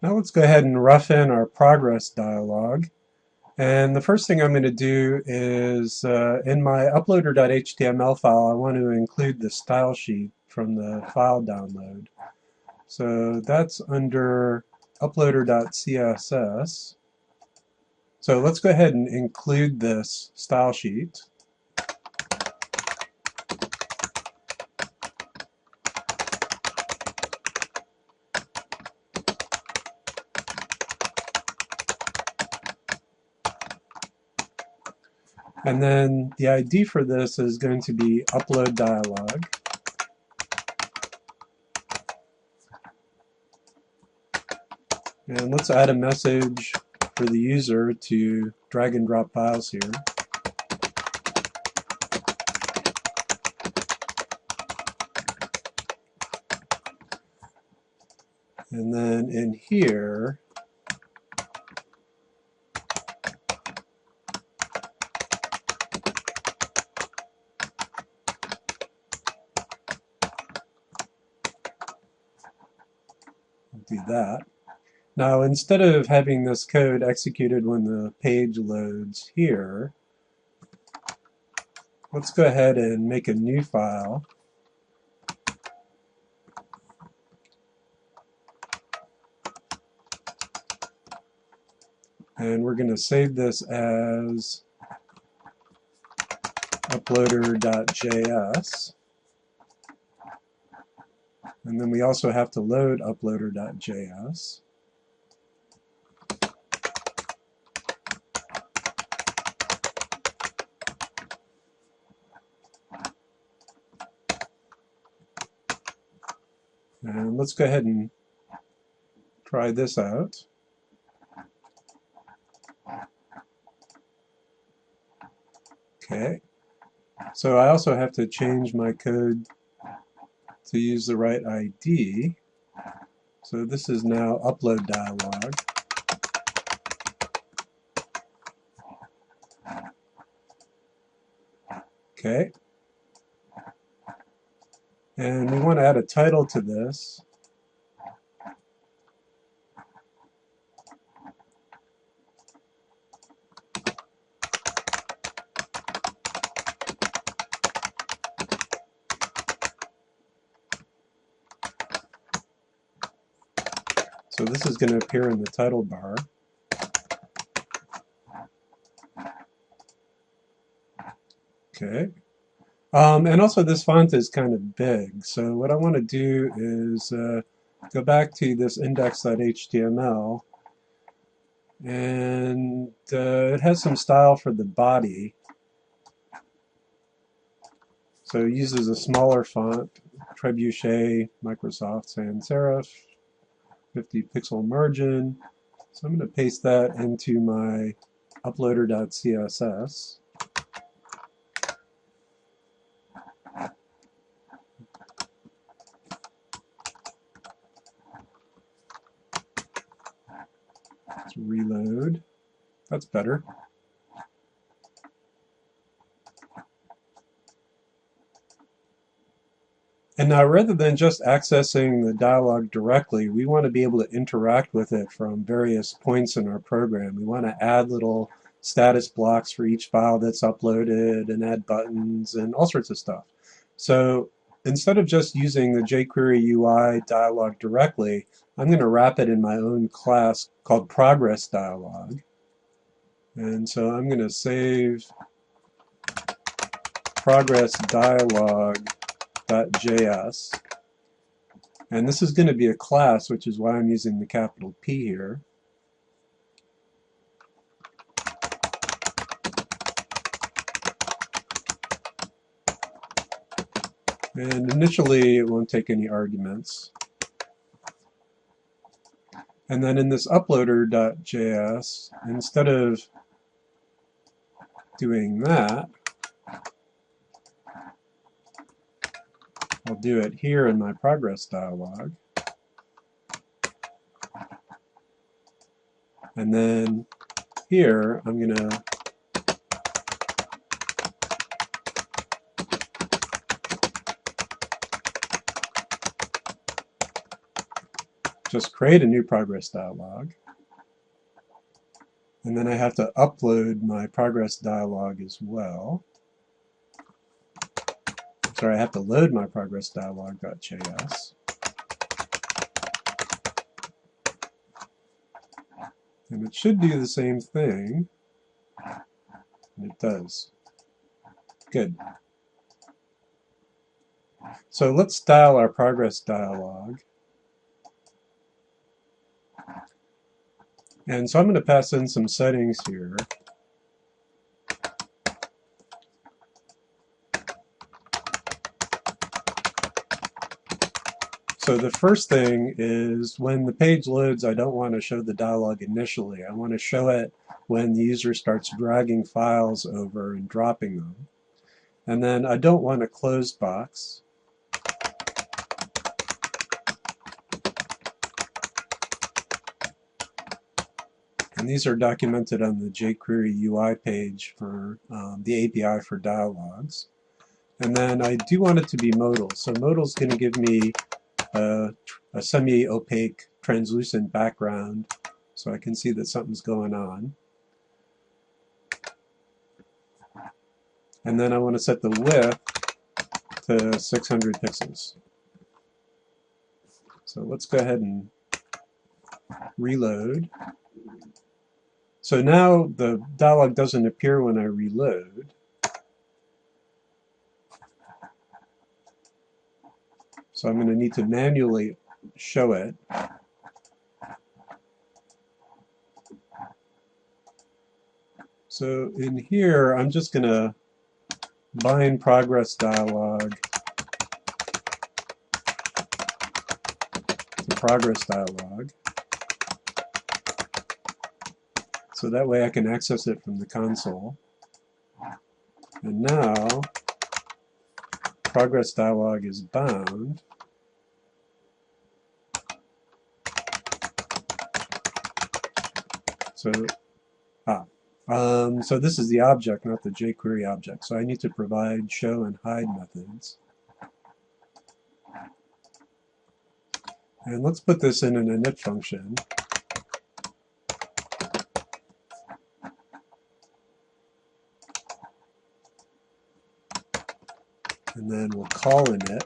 Now let's go ahead and rough in our progress dialog. And the first thing I'm going to do is in my uploader.html file, I want to include the style sheet from the file download. So that's under uploader.css. So let's go ahead and include this style sheet. And then the ID for this is going to be upload dialog. And let's add a message for the user to drag and drop files here. And then in here, do that. Now, instead of having this code executed when the page loads here, let's go ahead and make a new file. And we're going to save this as uploader.js. And then we also have to load uploader.js. And let's go ahead and try this out. Okay. So I also have to change my code to use the right ID. So this is now upload dialog. Okay. And we want to add a title to this. So this is going to appear in the title bar. Okay. And also this font is kind of big. So what I want to do is go back to this index.html, and it has some style for the body. So it uses a smaller font, Trebuchet, Microsoft Sans Serif, 50 pixel margin. So I'm going to paste that into my uploader.css. Let's reload. That's better. And now, rather than just accessing the dialog directly, we want to be able to interact with it from various points in our program. We want to add little status blocks for each file that's uploaded and add buttons and all sorts of stuff. So instead of just using the jQuery UI dialog directly, I'm going to wrap it in my own class called ProgressDialog. And so I'm going to save ProgressDialog.js. And this is going to be a class, which is why I'm using the capital P here. And initially, it won't take any arguments. And then in this uploader.js, instead of doing that, I'll do it here in my progress dialog. And then here, I'm going to just create a new ProgressDialog. And then I have to upload my ProgressDialog as well. Sorry, I have to load my ProgressDialog.js. And it should do the same thing. And it does. Good. So let's style our ProgressDialog. And so I'm going to pass in some settings here. So the first thing is when the page loads, I don't want to show the dialog initially. I want to show it when the user starts dragging files over and dropping them. And then I don't want a closed box. And these are documented on the jQuery UI page for the API for dialogs. And then I do want it to be modal. So modal is going to give me a semi-opaque, translucent background so I can see that something's going on. And then I want to set the width to 600 pixels. So let's go ahead and reload. So now the dialog doesn't appear when I reload. So I'm going to need to manually show it. So in here, I'm just going to bind ProgressDialog to ProgressDialog. So that way I can access it from the console. And now ProgressDialog is bound. So this is the object, not the jQuery object. So I need to provide show and hide methods. And let's put this in an init function. And then we'll call init.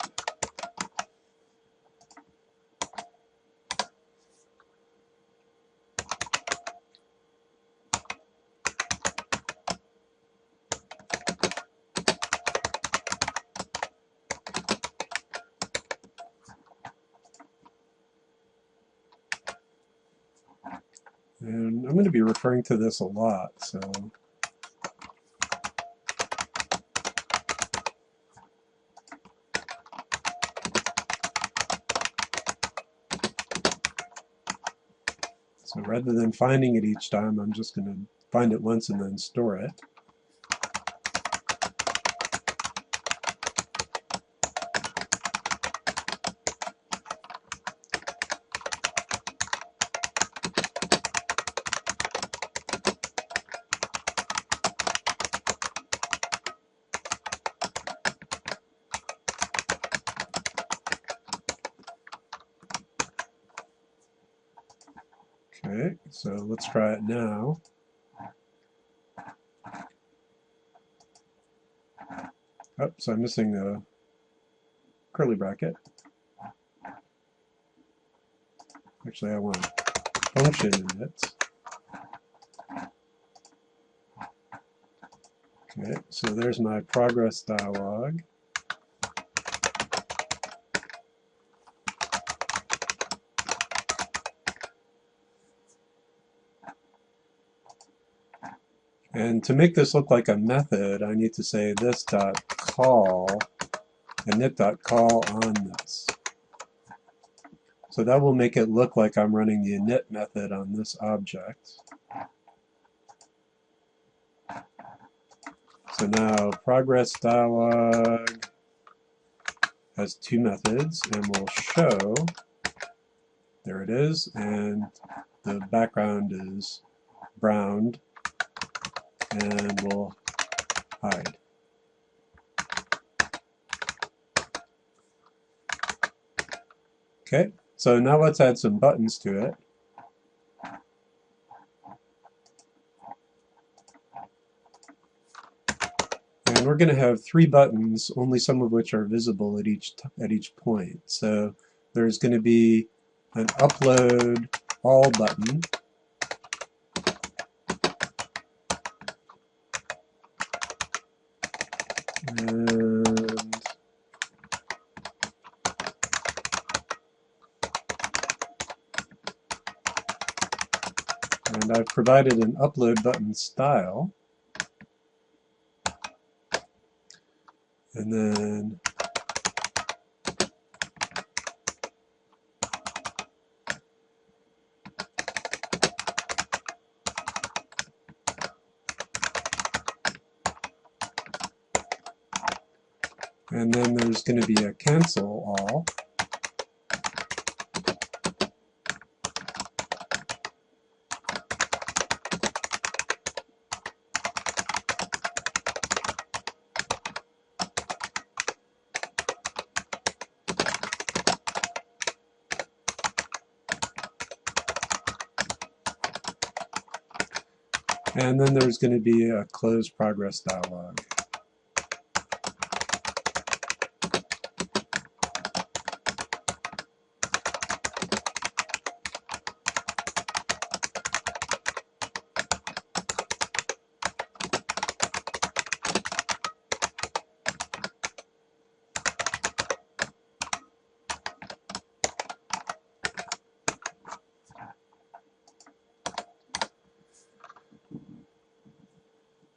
And I'm going to be referring to this a lot, so rather than finding it each time, I'm just going to find it once and then store it. Okay, so let's try it now. Oh, so I'm missing a curly bracket. Actually, I want function in it. Okay, so there's my ProgressDialog. And to make this look like a method, I need to say this.call init.call on this. So that will make it look like I'm running the init method on this object. So now ProgressDialog has two methods, and we'll show, there it is, and the background is browned, and we'll hide. Okay, So now let's add some buttons to it. And we're going to have 3 buttons, only some of which are visible at each point. So there's going to be an upload all button, and I've provided an upload button style. And then there's going to be a cancel all. And then there's going to be a close progress dialog.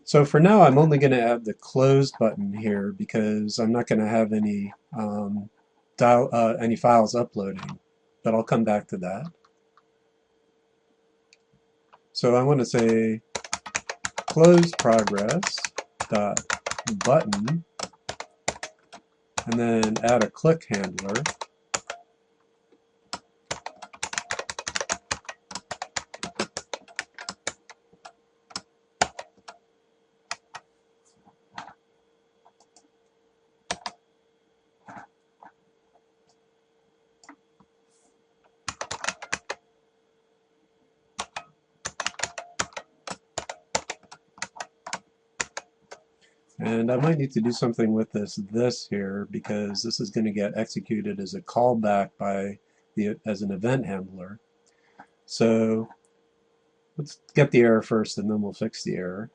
So for now, I'm only going to add the close button here because I'm not going to have any files uploading, but I'll come back to that. So I want to say close progress dot button, and then add a click handler. And I might need to do something with this here, because this is going to get executed as a callback as an event handler. So let's get the error first, and then we'll fix the error.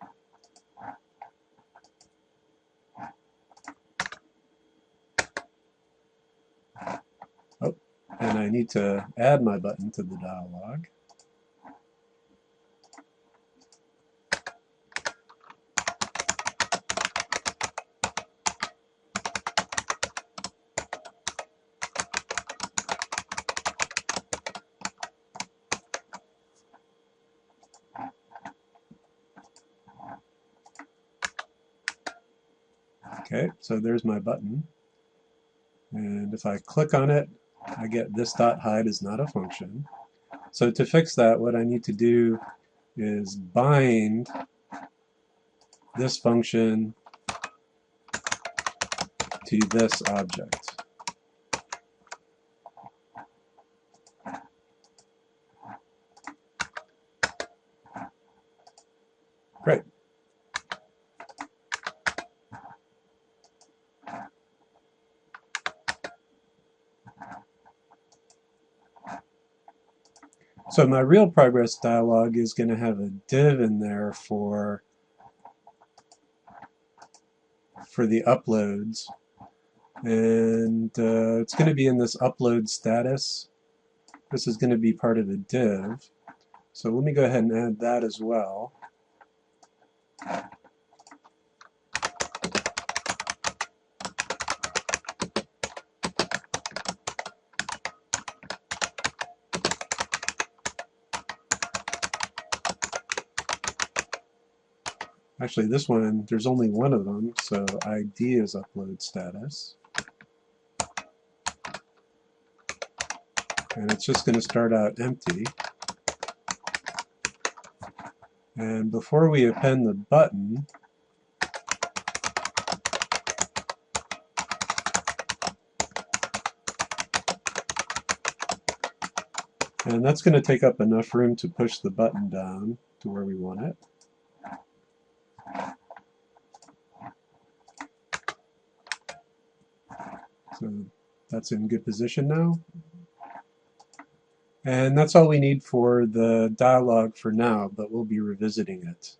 Oh, and I need to add my button to the dialog. Okay, so there's my button. And if I click on it, I get this dot hide is not a function. So to fix that, what I need to do is bind this function to this object. Great. So my real progress dialog is going to have a div in there for the uploads, and it's going to be in this upload status. This is going to be part of a div. So let me go ahead and add that as well. Actually, this one, there's only one of them, so ID is upload status. And it's just going to start out empty. And before we append the button, And that's going to take up enough room to push the button down to where we want it. So that's in good position now. And that's all we need for the dialog for now, but we'll be revisiting it.